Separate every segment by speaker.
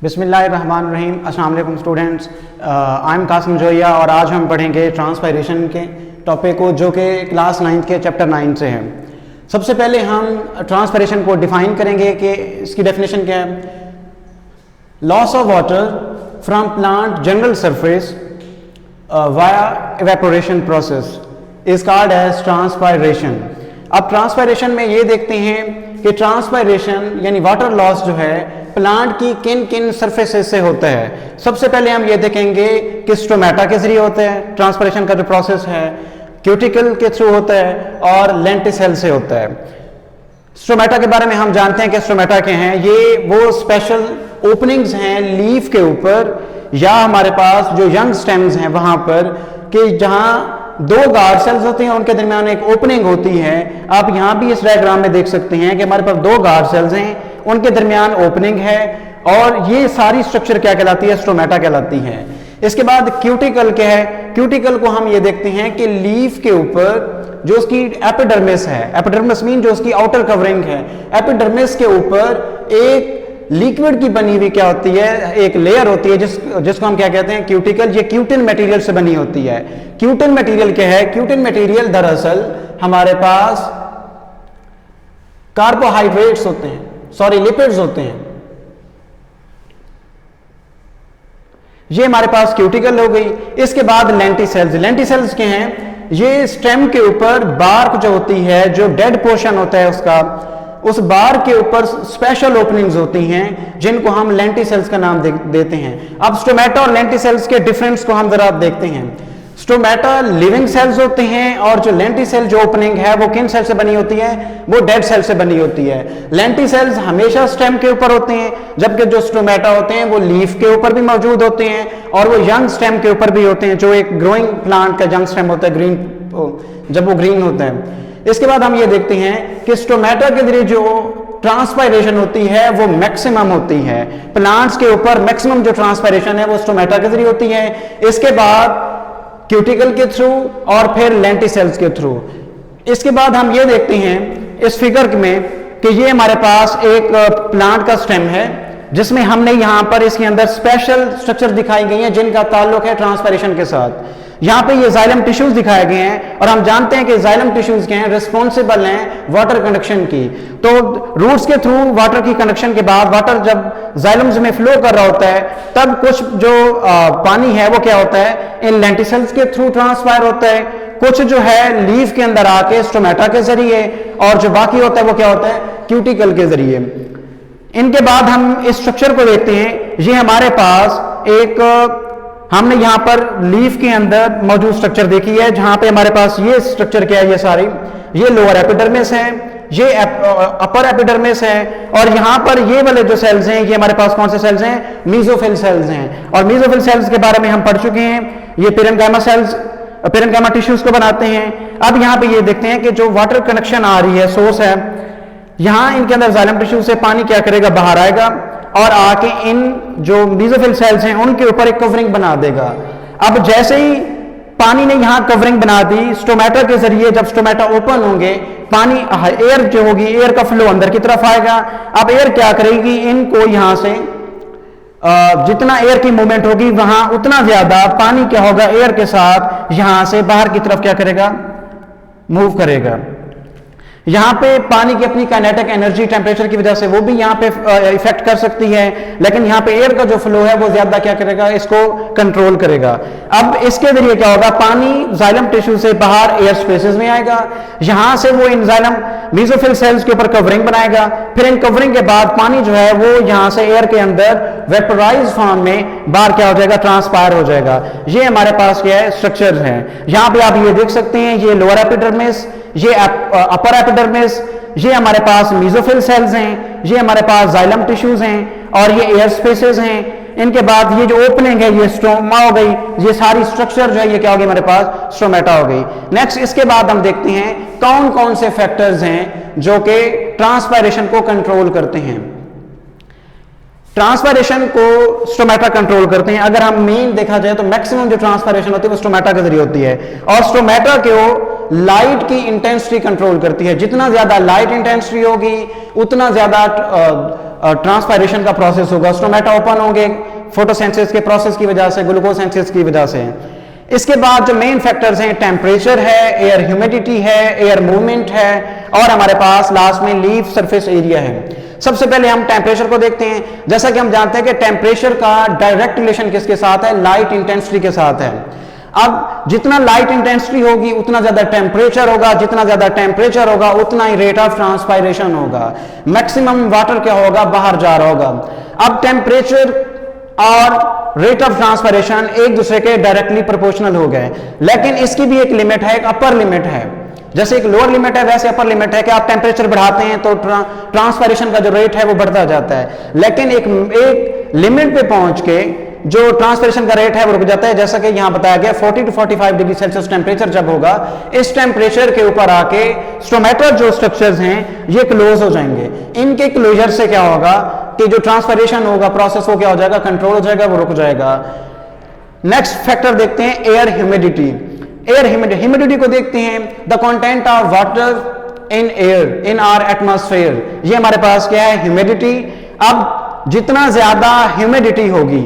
Speaker 1: बिस्मिल्लाहिर्रहमानिर्रहीम। अस्सलाम वालेकुम students, I am Qasim Zoya और आज हम पढ़ेंगे ट्रांसपायरेशन के टॉपिक को जो कि क्लास 9 के चैप्टर 9 से है। सबसे पहले हम ट्रांसपायरेशन को डिफाइन करेंगे कि इसकी डेफिनेशन क्या है। Loss of water from plant general surface via evaporation process is called as transpiration. अब ट्रांसपायरेशन में ये देखते हैं कि ट्रांसपायरेशन यानी वाटर लॉस जो है प्लांट की किन किन सरफेसेस से होता है। सबसे पहले हम ये देखेंगे कि स्टोमेटा के जरिए होता है, ट्रांसपायरेशन का जो प्रोसेस है क्यूटिकल के थ्रू होता है और लेंटिसेल से होता है। स्टोमेटा के बारे में हम जानते हैं कि स्टोमेटा क्या हैं। ये वो स्पेशल ओपनिंग्स हैं लीफ के ऊपर या हमारे पास जो यंग स्टेम्स हैं वहां पर कि जहां दो गार्ड सेल्स होते हैं, उनके दरमियान एक ओपनिंग होती है। आप यहां भी इस डायग्राम में देख सकते हैं कि हमारे पास दो गार्ड सेल्स हैं, उनके दरमियान ओपनिंग है और ये सारी स्ट्रक्चर क्या कहलाती है, स्टोमेटा कहलाती है। इसके बाद क्यूटिकल क्या है। क्यूटिकल को हम ये देखते हैं कि लीफ के ऊपर जो उसकी एपिडर्मिस है, एपिडर्मिस मीन जो उसकी आउटर कवरिंग है, एपिडर्मिस के ऊपर एक लिक्विड की बनी हुई क्या होती है, एक लेयर होती है जिसको हम क्या कहते हैं, क्यूटिकल। ये क्यूटिन मटेरियल से बनी होती है। क्यूटिन मटेरियल क्या है, क्यूटिन मटेरियल दरअसल हमारे पास कार्बोहाइड्रेट्स होते हैं, सॉरी लिपिड्स होते हैं। ये हमारे पास क्यूटिकल हो गई। इसके बाद लेंटिसेल्स। लेंटिसेल्स क्या हैं, ये स्टेम के ऊपर बार्क जो होती है, जो डेड पोर्शन होता है उसका, उस बार के ऊपर स्पेशल ओपनिंग्स होती हैं जिनको हम लेंटिसेल्स का नाम देते हैं। अब स्टोमेटा और लेंटिसेल्स के डिफरेंस को हम जरा देखते हैं। स्टोमेटा लिविंग सेल्स होते हैं और जो लेंटिसेल जो ओपनिंग है वो किन सेल से बनी होती है, वो डेड सेल से बनी होती है। लेंटिसेल्स हमेशा स्टेम के ऊपर होते हैं, जबकि जो स्टोमेटा होते हैं वो लीफ के ऊपर भी मौजूद होते हैं और वो यंग स्टेम के ऊपर भी होते हैं, जो एक ग्रोइंग प्लांट का यंग स्टेम होता है, ग्रीन, जब वो ग्रीन होता है। इसके बाद हम ये देखते हैं कि स्टोमेटा के जरिए जो ट्रांसपायरेशन होती है वो मैक्सिमम होती है। प्लांट्स के ऊपर मैक्सिमम जो ट्रांसपायरेशन है वो स्टोमेटा के जरिए होती है। इसके बाद क्यूटिकल के थ्रू और फिर लेंटिसेल्स के थ्रू। इसके बाद हम ये देखते हैं इस फिगर में कि ये हमारे पास एक प्लांट का स्टेम है जिसमें हमने यहां पर इसके अंदर स्पेशल स्ट्रक्चर दिखाई गई हैं जिनका ताल्लुक है ट्रांसपायरेशन के साथ। यहां पे ये जाइलम टिश्यूज दिखाए गए हैं और हम जानते हैं कि जाइलम टिश्यूज क्या हैं, रिस्पॉन्सिबल हैं वाटर कंडक्शन की। तो रूट्स के थ्रू वाटर की कंडक्शन के बाद वाटर जब जाइलम्स में फ्लो कर रहा होता है तब कुछ जो पानी है वो क्या होता है, इन लेंटिसेल्स के थ्रू ट्रांसफायर होता है, कुछ जो है लीफ के अंदर आके स्टोमेटा के जरिए, और जो बाकी होता है वो क्या होता है, क्यूटिकल के जरिए। इनके बाद हम इस स्ट्रक्चर को देखते हैं। ये हमारे पास एक हमने यहां पर लीफ के अंदर मौजूद स्ट्रक्चर देखी है जहां पे हमारे पास ये स्ट्रक्चर क्या है, ये सारी, ये लोअर एपिडर्मिस है, ये अपर एपिडर्मिस है और यहां पर ये वाले जो सेल्स हैं ये हमारे पास कौन से सेल्स हैं, मीजोफिल सेल्स हैं। और मीजोफिल सेल्स के बारे में हम पढ़ चुके हैं। ये पेरेन्काइमा सेल्स, पेरेन्काइमा टिश्यूज को बनाते हैं। अब यहां पे ये देखते हैं कि जो वाटर कनेक्शन आ रही है, सोर्स है, यहां इनके अंदर जाइलम टिश्यू से पानी क्या करेगा, बाहर आएगा और आके इन जो मेसोफिल सेल्स हैं उनके ऊपर एक कवरिंग बना देगा। अब जैसे ही पानी ने यहां कवरिंग बना दी, स्टोमेटा के जरिए जब स्टोमेटा ओपन होंगे, पानी एयर जो होगी, एयर का फ्लो अंदर की तरफ आएगा। अब एयर क्या करेगी, इनको यहां से जितना एयर की मूवमेंट होगी वहां उतना ज्यादा पानी क्या होगा, एयर के साथ यहां से बाहर की तरफ क्या करेगा, मूव करेगा। यहां पे पानी की अपनी काइनेटिक एनर्जी टेम्परेचर की वजह से वो भी यहां पे इफेक्ट कर सकती है, लेकिन यहां पे एयर का जो फ्लो है वो ज्यादा क्या करेगा, इसको कंट्रोल करेगा। अब इसके जरिए क्या होगा, पानी जाइलम टिश्यू से बाहर एयर स्पेसेस में आएगा, यहां से वो इन जाइलम मेसोफिल सेल्स के ऊपर कवरिंग बनाएगा। फिर इन कवरिंग के बाद पानी जो है वो यहां से एयर के अंदर वेपराइज फॉर्म में बाहर क्या हो जाएगा, ट्रांसपायर हो जाएगा। ये हमारे पास क्या है, स्ट्रक्चर है। यहां पे आप ये देख सकते हैं, ये लोअर एपिडर्मिस, ये अपर एपिडर्मिस, ये हमारे पास मेसोफिल सेल्स हैं, ये हमारे पास जाइलम टिश्यूज हैं और ये एयर स्पेसेस हैं। इनके बाद ये जो ओपनिंग है ये स्टोमा हो गई। ये सारी स्ट्रक्चर जो है ये क्या हो गई, हमारे पास स्टोमेटा हो गई। नेक्स्ट इसके बाद हम देखते हैं कौन कौन से फैक्टर्स हैं जो कि ट्रांसपायरेशन को कंट्रोल करते हैं। ट्रांसपायरेशन को स्टोमेटा कंट्रोल करते हैं। अगर हम मेन देखा जाए तो मैक्सिमम जो ट्रांसपायरेशन होती है वो स्टोमेटा के जरिए होती है और स्टोमेटा को लाइट की इंटेंसिटी कंट्रोल करती है। जितना ज्यादा लाइट इंटेंसिटी होगी उतना ज्यादा ट्रांसपायरेशन का प्रोसेस होगा, स्टोमेटा ओपन होंगे फोटोसिंथेसिस के प्रोसेस की वजह से, ग्लूकोसिंथेसिस की वजह से। इसके बाद जो मेन फैक्टर्स हैं, टेम्परेचर है, एयर ह्यूमिडिटी है, एयर मूवमेंट है, और हमारे पास लास्ट में लीफ सरफेस एरिया है। सबसे पहले हम टेम्परेचर को देखते हैं। जैसा कि हम जानते हैं कि टेम्परेचर का डायरेक्ट रिलेशन किसके साथ है, लाइट इंटेंसिटी के साथ है। अब जितना लाइट इंटेंसिटी होगी उतना ज्यादा टेम्परेचर होगा, जितना ज्यादा टेम्परेचर होगा उतना ही रेट ऑफ ट्रांसपायरेशन होगा, मैक्सिमम वाटर क्या होगा, बाहर जा रहा होगा। अब टेम्परेचर और रेट ऑफ ट्रांसपायरेशन एक दूसरे के डायरेक्टली प्रोपोर्शनल हो गए, लेकिन इसकी भी एक लिमिट है, एक अपर लिमिट है। जैसे एक लोअर लिमिट है वैसे अपर लिमिट है कि आप टेम्परेचर बढ़ाते हैं तो ट्रांसपायरेशन का जो रेट है वो बढ़ता जाता है, लेकिन एक लिमिट पे पहुंच के जो ट्रांसपायरेशन का रेट है वो रुक जाता है। जैसा कि यहां बताया गया 40 to 45 डिग्री सेल्सियस टेम्परेचर जब होगा, इस टेम्परेचर के ऊपर आके स्टोमेटा जो स्ट्रक्चर्स हैं ये क्लोज हो जाएंगे। इनके क्लोजर से क्या होगा कि जो ट्रांसपायरेशन होगा प्रोसेस वो क्या हो जाएगा, कंट्रोल हो जाएगा, वो रुक जाएगा। नेक्स्ट फैक्टर देखते हैं एयर ह्यूमिडिटी। एयर ह्यूमिडिटी को देखते हैं, the content of water in air in our atmosphere. ये हमारे पास क्या है, ह्यूमिडिटी। अब जितना ज्यादा ह्यूमिडिटी होगी,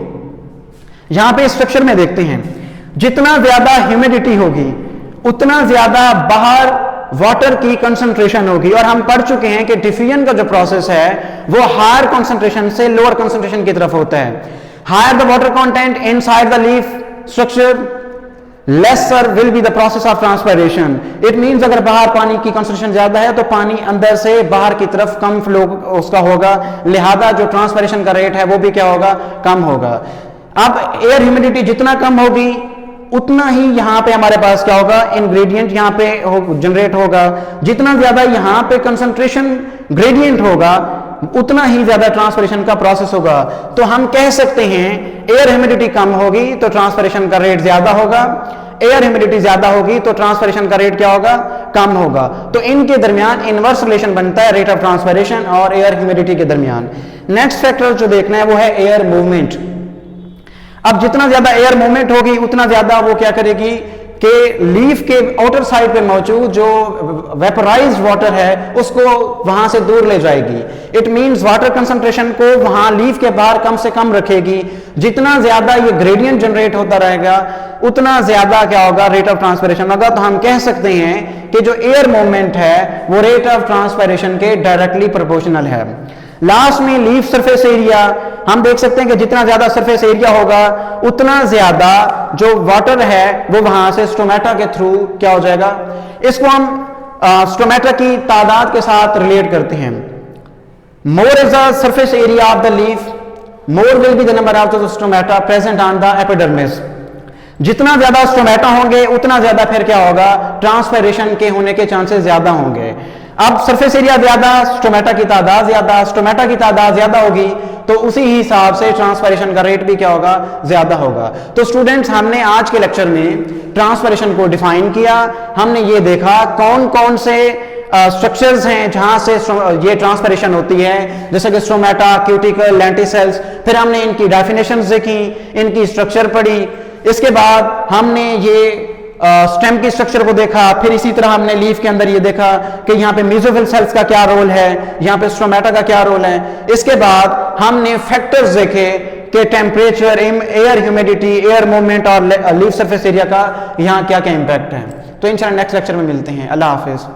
Speaker 1: यहां पे स्ट्रक्चर में देखते हैं, जितना ज्यादा ह्यूमिडिटी होगी उतना ज्यादा बाहर वाटर की कंसंट्रेशन होगी। और हम पढ़ चुके हैं कि डिफ्यूजन का जो प्रोसेस है वो हायर कंसंट्रेशन से लोअर कंसंट्रेशन की तरफ होता है। Higher the water content inside the leaf structure, lesser will be the process of transpiration. It means अगर बाहर पानी की कंसंट्रेशन ज्यादा है तो पानी अंदर से बाहर की तरफ कम फ्लो उसका होगा, लिहाजा जो ट्रांसपायरेशन का रेट है वो भी क्या होगा, कम होगा। अब एयर ह्यूमिडिटी जितना कम होगी उतना ही यहां पे हमारे पास क्या होगा, इंग्रेडिएंट यहां पे जनरेट होगा। जितना ज्यादा यहां पे कंसंट्रेशन ग्रेडियंट होगा उतना ही ज्यादा ट्रांसपायरेशन का प्रोसेस होगा। तो हम कह सकते हैं एयर ह्यूमिडिटी कम होगी तो ट्रांसपायरेशन का रेट ज्यादा होगा, एयर ह्यूमिडिटी ज्यादा होगी तो ट्रांसपायरेशन का रेट क्या होगा, कम होगा। तो इनके दरमियान इनवर्स रिलेशन बनता है रेट ऑफ ट्रांसपायरेशन और एयर ह्यूमिडिटी के दरमियान। नेक्स्ट फैक्टर जो देखना है वो है एयर मूवमेंट। अब जितना ज्यादा एयर मूवमेंट होगी उतना ज्यादा वो क्या करेगी कि लीफ के आउटर साइड पे मौजूद जो वेपराइज्ड वाटर है उसको वहां से दूर ले जाएगी। इट मींस वाटर कंसंट्रेशन को वहां लीफ के बाहर कम से कम रखेगी। जितना ज्यादा ये ग्रेडियंट जनरेट होता रहेगा उतना ज्यादा क्या होगा, रेट ऑफ ट्रांसपायरेशन होगा। तो हम कह सकते हैं कि जो एयर मूवमेंट है वो रेट ऑफ ट्रांसपायरेशन के डायरेक्टली प्रोपोर्शनल है। लास्ट में लीफ सरफेस एरिया, हम देख सकते हैं कि जितना ज्यादा सरफेस एरिया होगा उतना ज्यादा जो वाटर है वो वहां से स्टोमेटा के थ्रू क्या हो जाएगा, इसको हम स्टोमेटा की तादाद के साथ रिलेट करते हैं। More is the surface area of the leaf, more will be the number of the stomata present on the epidermis. जितना ज्यादा स्टोमेटा होंगे उतना ज्यादा फिर क्या होगा, ट्रांसपायरेशन के होने के चांसेस ज्यादा होंगे। अब सरफेस एरिया ज्यादा, स्टोमेटा की तादाद ज्यादा, स्टोमेटा की तादाद ज्यादा होगी तो उसी हिसाब से ट्रांसपायरेशन का रेट भी क्या होगा, ज्यादा होगा। तो स्टूडेंट्स हमने आज के लेक्चर में ट्रांसपायरेशन को डिफाइन किया। हमने ये देखा कौन कौन से स्ट्रक्चर्स हैं जहां से ये ट्रांसपायरेशन होती है, जैसे कि स्टोमेटा, क्यूटिकल, लेंटिसेल्स। फिर हमने इनकी डेफिनेशंस देखी, इनकी स्ट्रक्चर पढ़ी। इसके बाद हमने ये स्टेम की स्ट्रक्चर को देखा। फिर इसी तरह हमने लीफ के अंदर ये देखा कि यहाँ पे मेसोफिल सेल्स का क्या रोल है, यहाँ पे स्टोमेटा का क्या रोल है। इसके बाद हमने फैक्टर्स देखे कि temperature, air humidity, air movement और लीफ सरफेस एरिया का यहाँ क्या क्या इंपैक्ट है। तो इंशाल्लाह नेक्स्ट लेक्चर में मिलते हैं। अल्लाह हाफिज।